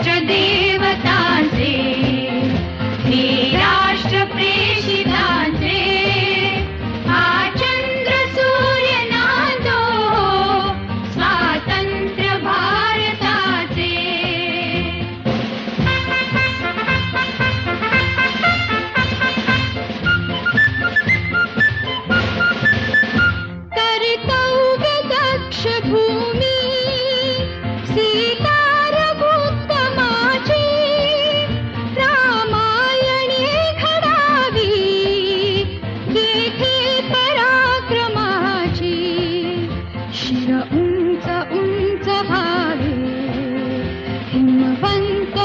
राष्ट्रदेवतांचे हे राष्ट्र प्रेषितांचे हा चंद्र सूर्य नांदो स्वातंत्र्य भारताचे. कर्तव्य दक्ष भूमी सीता रघुत्तमाची रामायणे घडावी येथे पराक्रमाची. शिर उंच उंच व्हावे हिमवंत